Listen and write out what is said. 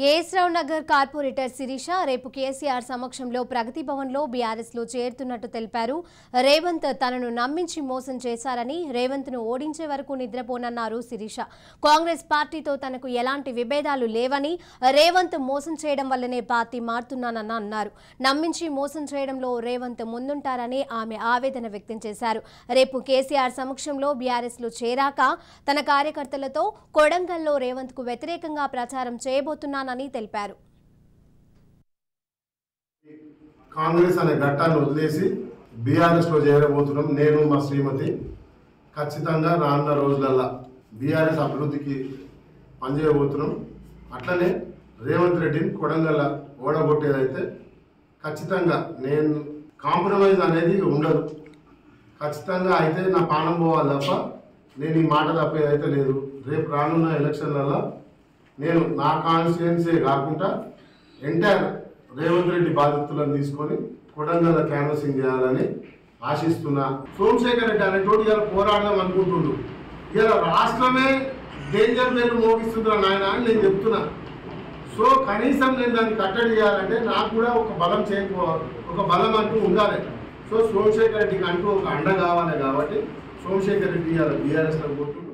AS Rao Nagar corporator Sirisha రేపు కేసీఆర్ సమక్షంలో ప్రగతి భవన్లో బీఆర్ఎస్లో చేరుతున్నట్టు తెలిపారు. రేవంత్ తనను నమ్మించి మోసం చేశారని, రేవంత్ను ఓడించే వరకు నిద్రపోనన్నారు శిరీష. కాంగ్రెస్ పార్టీతో తనకు ఎలాంటి విభేదాలు లేవని, రేవంత్ మోసం చేయడం వల్లనే పార్టీ మారుతున్నానని అన్నారు. నమ్మించి మోసం చేయడంలో రేవంత్ ముందుంటారని ఆమె ఆవేదన వ్యక్తం చేశారు. రేపు కేసీఆర్ సమక్షంలో బీఆర్ఎస్లో చేరాక తన కార్యకర్తలతో కొడంగల్లో రేవంత్కు వ్యతిరేకంగా ప్రచారం చేయబోతున్నారు అని తెలిపారు. కాంగ్రెస్ అనే ఘట్టాన్ని వదిలేసి బీఆర్ఎస్ లో చేరబోతున్నాం. నేను మా శ్రీమతి ఖచ్చితంగా రానున్న రోజులల్లా బీఆర్ఎస్ అభివృద్ధికి పనిచేయబోతున్నాం. అట్లనే రేవంత్ రెడ్డిని కొడంగల్ ఓడగొట్టేదైతే ఖచ్చితంగా నేను కాంప్రమైజ్ అనేది ఉండదు. ఖచ్చితంగా అయితే నా పానం పోవాలి తప్ప నేను ఈ మాట తప్పేదైతే లేదు. రేపు రానున్న ఎలక్షన్లలో నేను నా కాన్స్టిట్యుయెన్సీ కాకుండా ఎంటైర్ రేవంత్ రెడ్డి బాధ్యతలను తీసుకొని కొడంగల్ క్యాన్వసింగ్ చేయాలని ఆశిస్తున్నా. సోమశేఖర్ రెడ్డి అనేటోడు ఇలా పోరాడదాం అనుకుంటుండు. ఇలా రాష్ట్రమే డేంజర్ బెల్ మోగిస్తుందా నాయన అని నేను చెప్తున్నా. సో కనీసం నేను దాన్ని కట్టడి చేయాలంటే నాకు కూడా ఒక బలం అంటూ ఉండాలి. సో సోమశేఖర్ రెడ్డికి అంటూ ఒక అండ కావాలి. కాబట్టి సోమశేఖర్ రెడ్డి ఇలా బీఆర్ఎస్లో కొట్టు